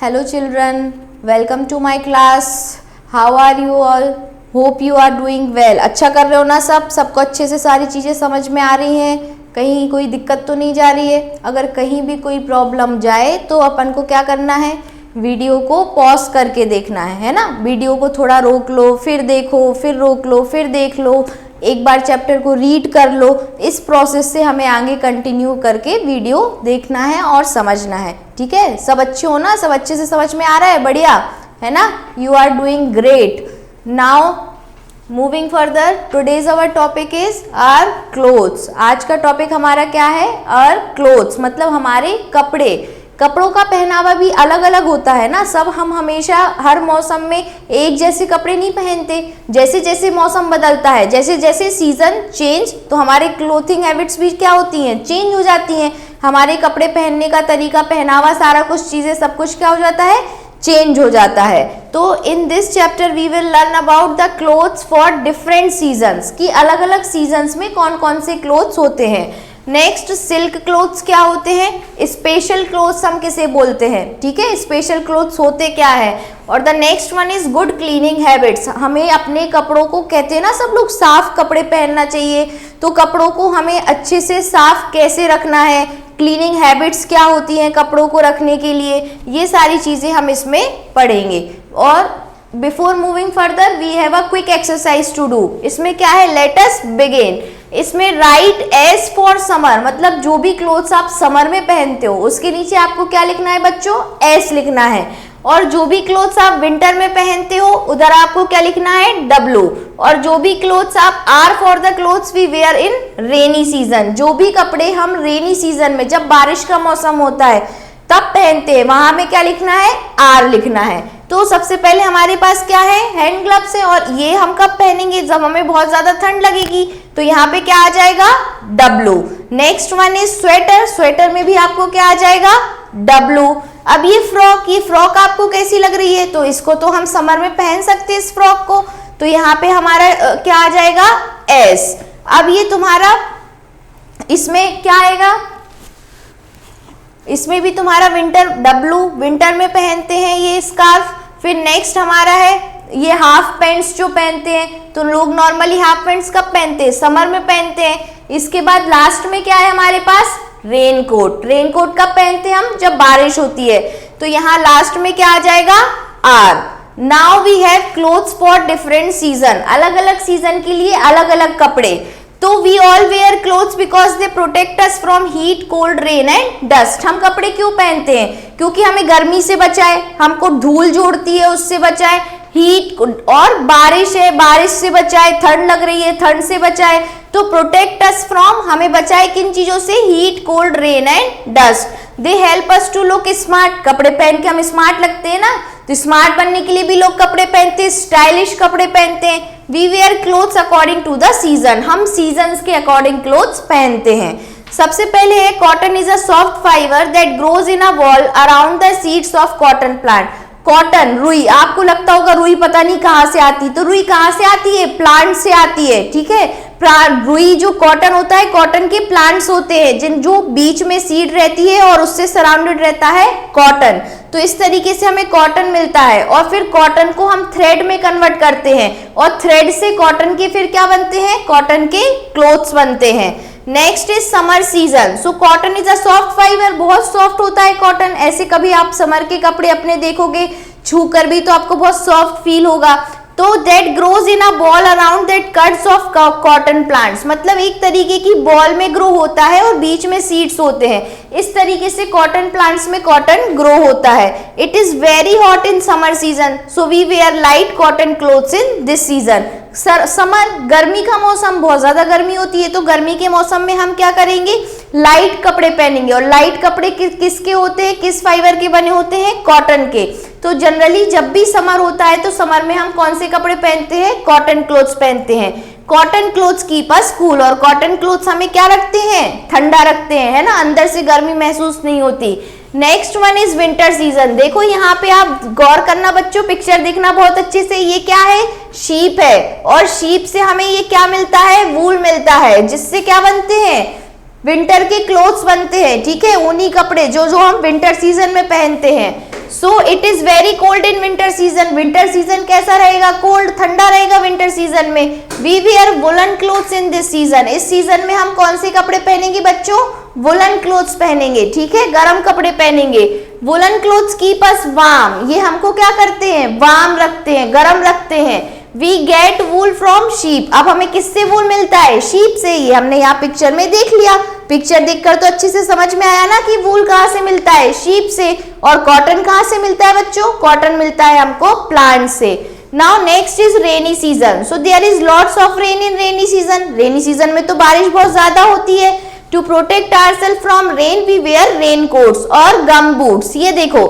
Hello children, welcome to my class. How are you all? Hope you are doing well. अच्छा कर रहे हो ना सबको अच्छे से सारी चीज़ें समझ में आ रही हैं, कहीं कोई दिक्कत तो नहीं जा रही है? अगर कहीं भी कोई प्रॉब्लम जाए तो अपन को क्या करना है, वीडियो को पॉज करके देखना है ना। वीडियो को थोड़ा रोक लो, फिर देखो, फिर रोक लो, फिर देख लो, एक बार चैप्टर को रीड कर लो। इस प्रोसेस से हमें आगे कंटिन्यू करके वीडियो देखना है और समझना है, ठीक है? सब अच्छे हो ना, सब अच्छे से समझ में आ रहा है? बढ़िया है ना, you are doing great. Now moving further, today's our topic is our clothes. आज का टॉपिक हमारा क्या है? आवर क्लोथ्स, मतलब हमारे कपड़े। कपड़ों का पहनावा भी अलग अलग होता है ना। सब हम हमेशा हर मौसम में एक जैसे कपड़े नहीं पहनते। जैसे जैसे मौसम बदलता है, जैसे जैसे सीजन चेंज, तो हमारे क्लोथिंग हैबिट्स भी क्या होती हैं, चेंज हो जाती हैं। हमारे कपड़े पहनने का तरीका, पहनावा, सारा कुछ चीज़ें, सब कुछ क्या हो जाता है, चेंज हो जाता है। तो in this chapter we will learn about the clothes for different seasons, कि अलग अलग सीजन्स में कौन कौन से क्लोथ्स होते हैं। नेक्स्ट, सिल्क क्लोथ्स क्या होते हैं, स्पेशल क्लोथ्स हम किसे बोलते हैं, ठीक है? स्पेशल क्लोथ्स होते क्या है। और the next one is good cleaning habits. हमें अपने कपड़ों को, कहते हैं ना सब लोग, साफ कपड़े पहनना चाहिए, तो कपड़ों को हमें अच्छे से साफ कैसे रखना है, क्लीनिंग हैबिट्स क्या होती हैं कपड़ों को रखने के लिए, ये सारी चीज़ें हम इसमें पढ़ेंगे। और before moving further we have a quick exercise to do. इसमें क्या है, लेट अस बिगिन। इसमें राइट एस फॉर समर, मतलब जो भी क्लोथ्स आप समर में पहनते हो उसके नीचे आपको क्या लिखना है बच्चों, एस लिखना है। और जो भी क्लोथ्स आप विंटर में पहनते हो उधर आपको क्या लिखना है, डब्ल्यू। और जो भी क्लोथ्स आप, R for the clothes we wear in rainy season. जो भी कपड़े हम रेनी सीजन में, जब बारिश का मौसम होता है तब पहनते हैं, वहां में क्या लिखना है, आर लिखना है। तो सबसे पहले हमारे पास क्या है, हैंड ग्लव्स है। और ये हम कब पहनेंगे, जब हमें बहुत ज्यादा ठंड लगेगी, तो यहाँ पे क्या आ जाएगा, W. Next one is sweater. Sweater में भी आपको क्या आ जाएगा, डब्ल्यू। अब ये फ्रॉक आपको कैसी लग रही है, तो इसको तो हम समर में पहन सकते हैं इस फ्रॉक को, तो यहाँ पे हमारा क्या आ जाएगा, एस। अब ये तुम्हारा, इसमें क्या आएगा, इसमें भी तुम्हारा विंटर, डब्लू, विंटर में पहनते हैं ये स्कार्फ। फिर नेक्स्ट हमारा है ये हाफ पैंट्स जो पहनते हैं, तो लोग नॉर्मली हाफ पैंट्स कब पहनते हैं, समर में पहनते हैं। इसके बाद लास्ट में क्या है हमारे पास, रेनकोट। रेनकोट कब पहनते हैं हम, जब बारिश होती है, तो यहाँ लास्ट में क्या आ जाएगा, R. Now we have clothes for different season. अलग अलग सीजन के लिए अलग अलग कपड़े। तो we all wear clothes because they protect us from heat, cold, rain and dust. हम कपड़े क्यों पहनते हैं, क्योंकि हमें गर्मी से बचाए, हमको धूल जोड़ती है उससे बचाए, हीट और बारिश है, बारिश से बचाए, ठंड लग रही है, ठंड से बचाए। तो प्रोटेक्ट अस फ्रॉम, हमें बचाए किन चीजों से, heat, cold, rain and dust. They help us to look smart. कपड़े पहन के हम स्मार्ट लगते हैं ना, तो स्मार्ट बनने के लिए भी लोग कपड़े पहनते हैं, स्टाइलिश कपड़े पहनते हैं। We wear clothes according to the season. हम सीजन्स के अकॉर्डिंग क्लोथ्स पहनते हैं। सबसे पहले है, cotton is a soft fibre that grows in a ball around the seeds of cotton plant. Cotton, रुई, आपको लगता होगा रुई पता नहीं कहाँ से आती, तो रुई कहाँ से आती है, प्लांट से आती है, ठीक है? रुई जो कॉटन होता है, कॉटन के प्लांट्स होते हैं जिन जो बीच में सीड रहती है और उससे सराउंडेड रहता है कॉटन। तो इस तरीके से हमें कॉटन मिलता है। और फिर कॉटन को हम थ्रेड में कन्वर्ट करते हैं, और थ्रेड से कॉटन के फिर क्या बनते हैं, कॉटन के क्लोथ्स बनते हैं। Next is summer season. So cotton is a soft fibre, बहुत सॉफ्ट होता है कॉटन। ऐसे कभी आप समर के कपड़े अपने देखोगे छू कर भी, तो आपको बहुत सॉफ्ट फील होगा। तो that grows in a ball around that cuts of cotton plants, मतलब एक तरीके की बॉल में ग्रो होता है और बीच में सीड्स होते हैं। इस तरीके से कॉटन प्लांट्स में कॉटन ग्रो होता है। It is very hot in summer season, so we wear light cotton clothes in this season. Summer, गर्मी का मौसम, बहुत ज्यादा गर्मी होती है, तो गर्मी के मौसम में हम क्या करेंगे, लाइट कपड़े पहनेंगे। और लाइट कपड़े किसके होते हैं, किस फाइबर के बने होते हैं, कॉटन के। तो जनरली जब भी समर होता है तो समर में हम कौन से कपड़े पहनते हैं, कॉटन क्लोथ्स पहनते हैं। Cotton clothes keep us cool. और कॉटन क्लोथ्स हमें क्या रखते हैं, ठंडा रखते हैं, है ना, अंदर से गर्मी महसूस नहीं होती। Next one is winter season. देखो यहाँ पे आप गौर करना बच्चों, पिक्चर देखना बहुत अच्छे से। ये क्या है, शीप है, और शीप से हमें ये क्या मिलता है, वूल मिलता है, जिससे क्या बनते हैं, विंटर के क्लोथ्स बनते हैं, ठीक है, ऊनी कपड़े जो हम विंटर सीजन में पहनते हैं। So it is very cold in winter season. Winter season कैसा रहेगा? कोल्ड, ठंडा रहेगा विंटर सीजन में। We wear woollen clothes in this season. इस सीजन में हम कौन से कपड़े पहनेंगे बच्चों? वुलन क्लोथ्स पहनेंगे, ठीक है, गर्म कपड़े पहनेंगे। Woollen clothes keep us warm, ये हमको क्या करते हैं? वार्म रखते हैं, गर्म रखते हैं। We get wool from sheep. अब हमें किससे वूल मिलता है? शीप से। ये हमने यहाँ पिक्चर में देख लिया, पिक्चर देखकर तो अच्छे से समझ में आया ना कि वूल कहाँ से मिलता है? शीप से। और कॉटन कहाँ से मिलता है बच्चों? कॉटन मिलता है हमको प्लांट से। Now next is rainy season. So there is lots of rain in rainy season. Rainy season में तो बारिश बहुत ज्यादा होती है। To protect ourselves from rain we wear rain coats और गम बूट्स। ये देखो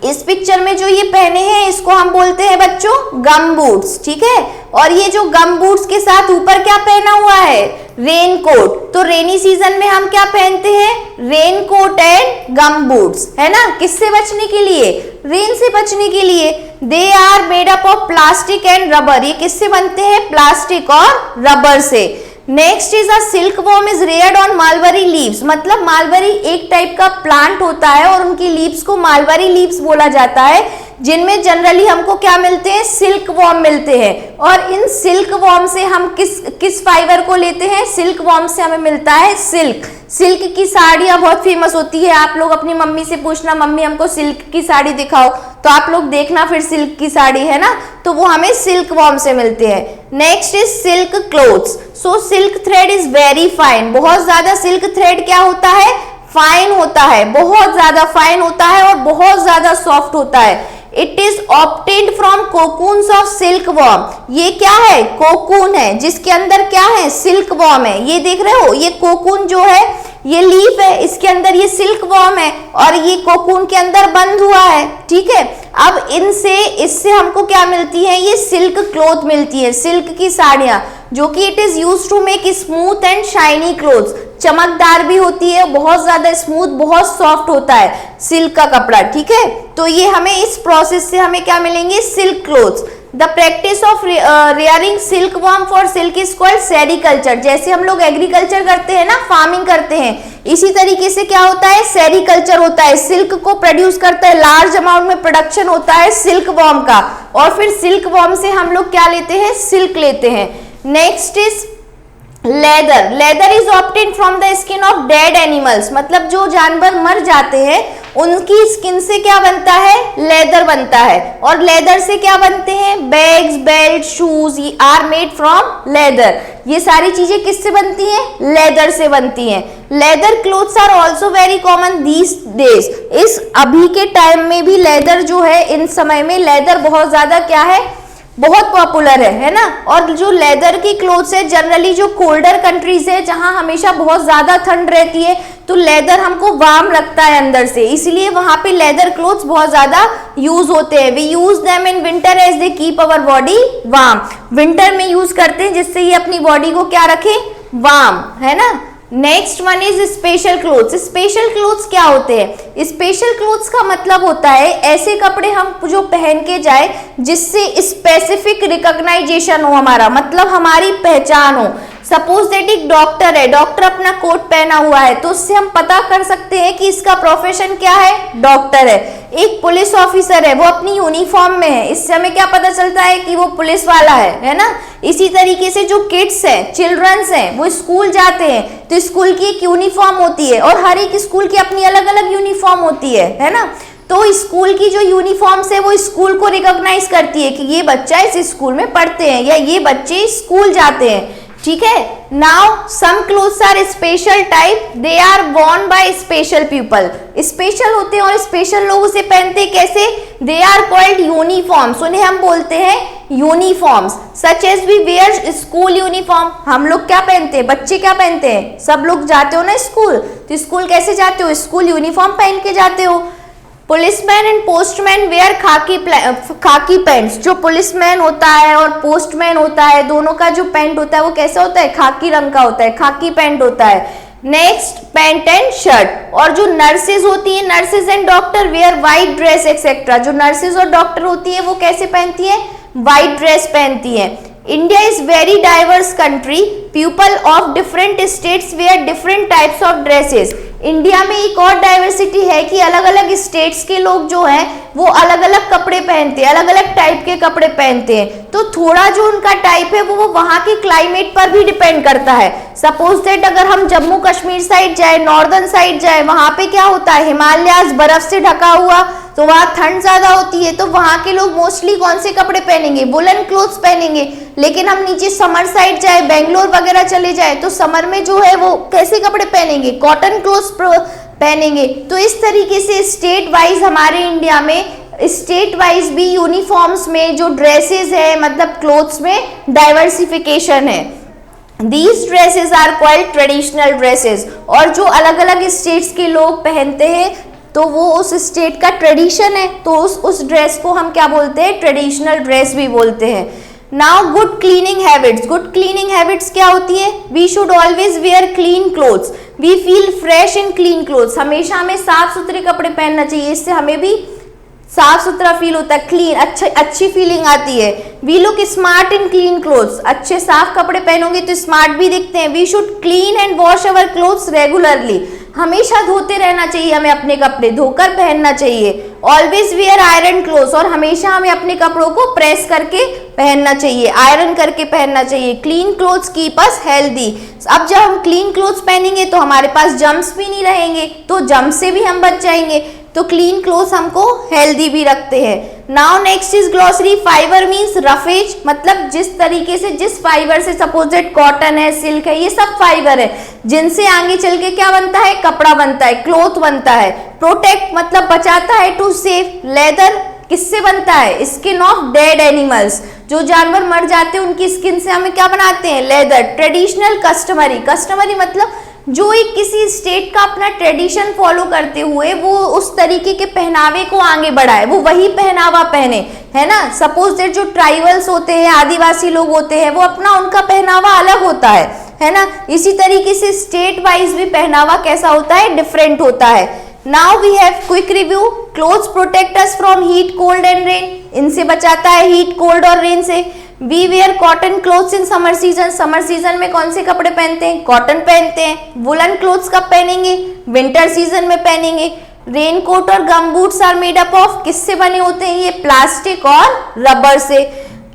इस पिक्चर में जो ये पहने हैं इसको हम बोलते हैं बच्चों गम बूट्स, ठीक है। और ये जो गम बूट्स के साथ ऊपर क्या पहना हुआ है? Rain coat. तो रेनी सीजन में हम क्या पहनते हैं? Rain coat and gum boots, है ना। किससे बचने के लिए? रेन से बचने के लिए। They are made up of plastic and rubber. ये किससे बनते हैं? प्लास्टिक और रबर से। Next is a silkworm is reared on mulberry leaves. मतलब मालबरी एक टाइप का प्लांट होता है और उनकी लीव्स को मालबरी लीव्स बोला जाता है, जिनमें जनरली हमको क्या मिलते हैं? सिल्क वॉर्म मिलते हैं। और इन सिल्क वॉर्म से हम किस फाइबर को लेते हैं? सिल्क वॉर्म से हमें मिलता है सिल्क। सिल्क की साड़ियां बहुत फेमस होती है। आप लोग अपनी मम्मी से पूछना, मम्मी हमको सिल्क की साड़ी दिखाओ, तो आप लोग देखना फिर सिल्क की साड़ी, है ना। तो वो हमें सिल्क वॉर्म से मिलते हैं। Next is silk clothes. So silk thread is very fine. बहुत ज्यादा सिल्क थ्रेड क्या होता है? फाइन होता है, बहुत ज्यादा फाइन होता है और बहुत ज्यादा सॉफ्ट होता है। It is obtained from cocoons of silk worm. ये क्या है? कोकून है, जिसके अंदर क्या है? सिल्क वॉर्म है। ये देख रहे हो, ये कोकून जो है, ये लीफ है, इसके अंदर ये सिल्क वॉर्म है और ये कोकून के अंदर बंद हुआ है, ठीक है। अब इससे हमको क्या मिलती है? ये सिल्क क्लॉथ मिलती है, सिल्क की साड़ियां, जो कि it is used to make smooth and shiny clothes. चमकदार भी होती है, बहुत ज्यादा स्मूथ, बहुत सॉफ्ट होता है सिल्क का कपड़ा, ठीक है। तो ये हमें इस प्रोसेस से हमें क्या मिलेंगे? Silk clothes. The practice of rearing silk worm for silk is called sericulture. जैसे हम लोग एग्रीकल्चर करते हैं ना, फार्मिंग करते हैं, इसी तरीके से क्या होता है? सेरिकल्चर होता है। सिल्क को प्रोड्यूस करता है, लार्ज अमाउंट में प्रोडक्शन होता है सिल्क वॉर्म का, और फिर सिल्क वॉर्म से हम लोग क्या लेते हैं? सिल्क लेते हैं। Next is leather. Leather is obtained from the skin of dead animals. मतलब जो जानवर मर जाते हैं उनकी स्किन से क्या बनता है? लेदर बनता है। और लेदर से क्या बनते हैं? Bags, belt, shoes are made from leather. ये सारी चीजें किससे बनती हैं? लेदर से बनती हैं। Leather clothes are also very common these days. इस अभी के टाइम में भी लेदर जो है, इन समय में लेदर बहुत ज्यादा क्या है? बहुत पॉपुलर है ना। और जो लेदर की क्लोथ्स है, जनरली जो कोल्डर कंट्रीज है जहां हमेशा बहुत ज्यादा ठंड रहती है, तो लेदर हमको वार्म रखता है अंदर से, इसलिए वहां पे लेदर क्लोथ्स बहुत ज्यादा यूज होते हैं। We use them in winter as they keep our body warm. Winter में यूज करते हैं जिससे ये अपनी बॉडी को क्या रखे? वार्म, है ना। Next one is special clothes. Special clothes क्या होते हैं? स्पेशल क्लोथ्स का मतलब होता है ऐसे कपड़े हम जो पहन के जाए जिससे स्पेसिफिक रिकॉग्नाइजेशन हो, हमारा मतलब हमारी पहचान हो। सपोज दैट एक डॉक्टर है, डॉक्टर अपना कोट पहना हुआ है, तो उससे हम पता कर सकते हैं कि इसका प्रोफेशन क्या है? डॉक्टर है। एक पुलिस ऑफिसर है, वो अपनी यूनिफॉर्म में है, इससे हमें क्या पता चलता है कि वो पुलिस वाला है ना। इसी तरीके से जो किड्स हैं, चिल्ड्रंस हैं, वो स्कूल जाते हैं तो स्कूल की एक यूनिफॉर्म होती है और हर एक स्कूल की अपनी अलग अलग यूनिफॉर्म होती है ना। तो स्कूल की जो यूनिफॉर्म्स है वो स्कूल को रिकॉग्नाइज करती है कि ये बच्चा इस स्कूल में पढ़ते हैं या ये बच्चे स्कूल जाते हैं, ठीक है। Now some clothes are special type, they are worn by special people. Special होते हैं और स्पेशल लोग उसे पहनते हैं। कैसे? They are called uniforms. उन्हें हम बोलते हैं uniforms. Such as we wear school uniform. हम लोग क्या पहनते हैं? बच्चे क्या पहनते हैं? सब लोग जाते हो ना स्कूल, तो स्कूल कैसे जाते हो? स्कूल यूनिफॉर्म पहन के जाते हो। पुलिसमैन एंड पोस्टमैन वेयर खाकी पैंट्स। जो पुलिसमैन होता है और पोस्टमैन होता है, दोनों का जो पैंट होता है वो कैसा होता है? खाकी रंग का होता है, खाकी पैंट होता है। Next pant and shirt. और जो नर्सेज होती है, nurses and doctor wear white dress etcetera. जो नर्सेज और डॉक्टर होती है वो कैसे पहनती है? व्हाइट ड्रेस पहनती है। India is very diverse country, people of different states wear different types of dresses. India में एक और डाइवर्सिटी है कि अलग अलग स्टेट्स के लोग जो हैं वो अलग अलग कपड़े पहनते हैं, अलग अलग टाइप के कपड़े पहनते हैं। तो थोड़ा जो उनका टाइप है वो वहाँ के क्लाइमेट पर भी डिपेंड करता है। सपोज दैट अगर हम जम्मू कश्मीर साइड जाए, नॉर्दर्न साइड जाए, वहाँ पे क्या होता है, हिमालयाज बर्फ से ढका हुआ, तो वहाँ ठंड ज्यादा होती है, तो वहाँ के लोग मोस्टली कौन से कपड़े पहनेंगे, वुलन क्लोथ्स पहनेंगे। लेकिन हम नीचे समर साइड जाए, बेंगलोर वगैरह चले जाए, तो समर में जो है वो कैसे कपड़े पहनेंगे, कॉटन क्लोथ्स पहनेंगे। तो इस तरीके से स्टेट वाइज हमारे इंडिया में स्टेट वाइज भी यूनिफॉर्म्स में जो ड्रेसेस है, मतलब क्लोथ्स में डाइवर्सिफिकेशन है। These dresses are called traditional dresses। और जो अलग अलग स्टेट्स के लोग पहनते हैं तो वो उस स्टेट का ट्रेडिशन है, तो उस ड्रेस को हम क्या बोलते हैं, ट्रेडिशनल ड्रेस भी बोलते हैं। Now good cleaning habits. Good cleaning habits क्या होती है, we should always wear clean clothes, we feel fresh in clean clothes. हमेशा हमें साफ सुथरे कपड़े पहनना चाहिए, इससे हमें भी साफ सुथरा फील होता है, क्लीन, अच्छी फीलिंग आती है। We look smart in clean clothes, अच्छे साफ कपड़े पहनोगे तो स्मार्ट भी दिखते हैं। We should clean and wash our clothes regularly, हमेशा धोते रहना चाहिए, हमें अपने कपड़े धोकर पहनना चाहिए। ऑलवेज वेयर आयरन क्लोथ्स, और हमेशा हमें अपने कपड़ों को प्रेस करके पहनना चाहिए, आयरन करके पहनना चाहिए। Clean clothes keep us healthy. अब जब हम क्लीन क्लोथ्स पहनेंगे तो हमारे पास जम्स भी नहीं रहेंगे, तो जम्स से भी हम बच जाएंगे। तो क्लीन क्लोथ्स हमको हेल्दी भी रखते हैं। Now next is glossary. Fibre means roughage, मतलब जिस तरीके से, जिस फाइबर से, सपोज दैट कॉटन है, सिल्क है, ये सब फाइबर है जिनसे आगे चल के क्या बनता है, कपड़ा बनता है, क्लोथ बनता है। प्रोटेक्ट मतलब बचाता है, टू सेव। लेदर किससे बनता है, स्किन ऑफ डेड एनिमल्स, जो जानवर मर जाते हैं उनकी स्किन से हमें क्या बनाते हैं, लेदर। ट्रेडिशनल कस्टमरी, कस्टमरी मतलब जो एक किसी स्टेट का अपना ट्रेडिशन फॉलो करते हुए वो उस तरीके के पहनावे को आगे बढ़ाए, वो वही पहनावा पहने, है ना। सपोज दैट जो ट्राइबल्स होते हैं, आदिवासी लोग होते हैं, वो अपना उनका पहनावा अलग होता है ना। इसी तरीके से स्टेट वाइज भी पहनावा कैसा होता है, डिफरेंट होता है। Now we have quick review. Clothes protect us from heat, cold and rain, इनसे बचाता है हीट, कोल्ड और रेन से। We wear cotton clothes in summer season, summer season में कौन से कपड़े पहनते हैं, कॉटन पहनते हैं। वुलन क्लोथ्स कब पहनेंगे, विंटर सीजन में पहनेंगे। रेन कोट और gum boots are made up of, किससे बने होते हैं ये, प्लास्टिक और रबर से।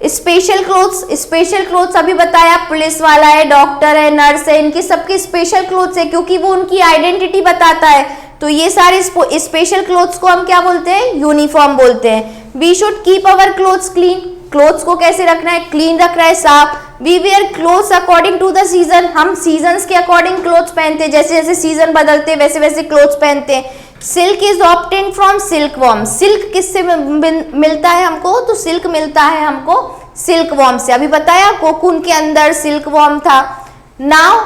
स्पेशल क्लोथ्स, स्पेशल क्लोथ्स अभी बताया, पुलिस वाला है, डॉक्टर है, नर्स है, इनके सबके स्पेशल क्लोथ्स है क्योंकि वो उनकी आइडेंटिटी बताता है। तो ये सारे स्पेशल क्लोथ्स को हम क्या बोलते हैं, यूनिफॉर्म बोलते हैं। We should keep our clothes clean, clothes को कैसे रखना है, क्लीन रखना है, साफ। We wear clothes according to the season, हम सीजन्स के अकॉर्डिंग क्लोथ्स पहनते हैं, जैसे जैसे सीजन बदलते हैं वैसे वैसे क्लोथ्स पहनते हैं। Silk is obtained from silk worm, silk किससे मिलता है हमको, तो सिल्क मिलता है हमको सिल्क वॉर्म से। अभी बताया कोकून के अंदर सिल्क वॉर्म था। Now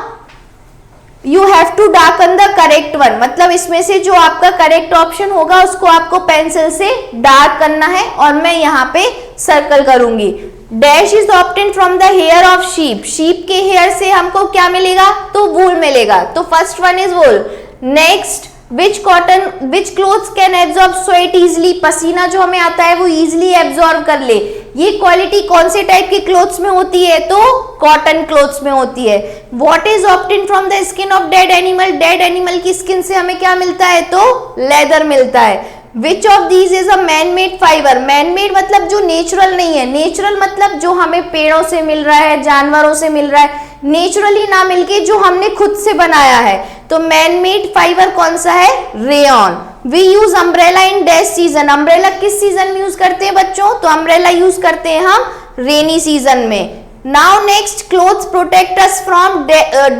you have to darken the correct one, मतलब इसमें से जो आपका करेक्ट ऑप्शन होगा उसको आपको पेंसिल से डार्क करना है और मैं यहाँ पे सर्कल करूंगी। Dash is obtained from the hair of sheep, sheep के हेयर से हमको क्या मिलेगा, तो वूल मिलेगा, तो first one is wool. Next, which clothes can absorb sweat easily, पसीना जो हमें आता है वो इजिली एब्जॉर्ब कर ले। ये क्वालिटी कौन से टाइप के क्लोथ्स में होती है, तो कॉटन क्लोथ्स में होती है। What is obtained from the skin of dead animal, dead animal की स्किन से हमें क्या मिलता है, तो लेदर मिलता है। Which of these is a man made fibre, man made मतलब जो नेचुरल नहीं है, नेचुरल मतलब जो हमें पेड़ों से मिल रहा है, जानवरों से मिल रहा है, नेचुरली ना मिलके जो हमने खुद से बनाया है। तो मैन मेड फाइबर कौन सा है, rayon. We use umbrella in dash season, umbrella किस सीजन में यूज करते हैं बच्चों, तो अम्ब्रेला यूज करते हैं हम रेनी सीजन में। Now next, clothes protect us from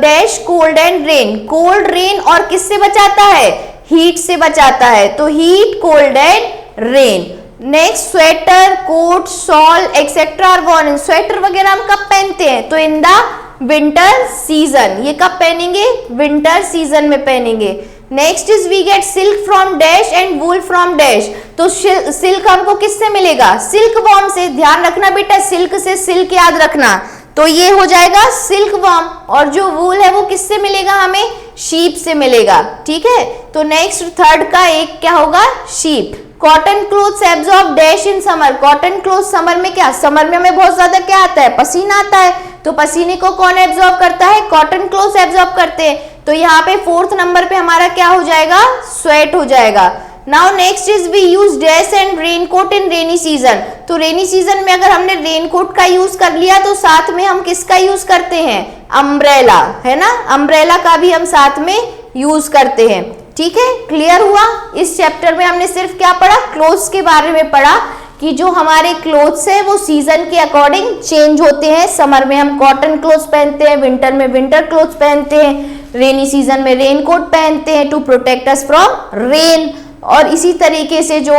dash cold and rain, cold rain और किससे बचाता है, हीट से बचाता है, तो heat, cold and rain. Next, sweater, coat, shawl etcetera are worn in, sweater वगैरह हम कब पहनते हैं, तो इन द विंटर सीजन, ये कब पहनेंगे, विंटर सीजन में पहनेंगे। Next is we get silk from dash and wool from dash, तो सिल्क हमको किससे मिलेगा, सिल्क वॉर्म से। ध्यान रखना बेटा, सिल्क से सिल्क याद रखना, तो ये हो जाएगा सिल्क वर्म, और जो वूल है वो किससे मिलेगा हमें, शीप से मिलेगा, ठीक है। तो नेक्स्ट थर्ड का एक क्या होगा, sheep. Cotton clothes absorb dash in summer, cotton cloth summer में क्या, समर में हमें बहुत ज्यादा क्या आता है, पसीना आता है, तो पसीने को कौन एब्जॉर्ब करता है, कॉटन क्लोथ्स एब्जॉर्ब करते हैं। तो यहाँ पे फोर्थ नंबर पे हमारा क्या हो जाएगा, स्वेट हो जाएगा। Now next is we use dress and raincoat in rainy season, तो रेनी सीजन में अगर हमने रेनकोट का यूज कर लिया तो साथ में हम किसका यूज करते हैं, अम्ब्रेला, है ना, अम्ब्रेला का भी हम साथ में यूज करते हैं, ठीक है। क्लियर हुआ। इस चैप्टर में हमने सिर्फ क्या पढ़ा, क्लोथ्स के बारे में पढ़ा कि जो हमारे क्लोथ्स है वो सीजन के अकॉर्डिंग चेंज होते हैं। समर में हम कॉटन क्लोथ्स पहनते हैं, विंटर में विंटर क्लोथ्स पहनते हैं, रेनी सीजन में रेनकोट पहनते हैं to protect us from rain. और इसी तरीके से जो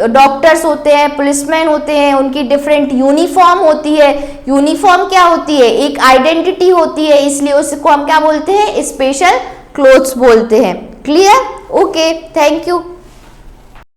डॉक्टर्स होते हैं, पुलिसमैन होते हैं, उनकी डिफरेंट यूनिफॉर्म होती है। यूनिफॉर्म क्या होती है, एक आइडेंटिटी होती है, इसलिए उसको हम क्या बोलते हैं, स्पेशल क्लोथ्स बोलते हैं। Clear, okay, thank you.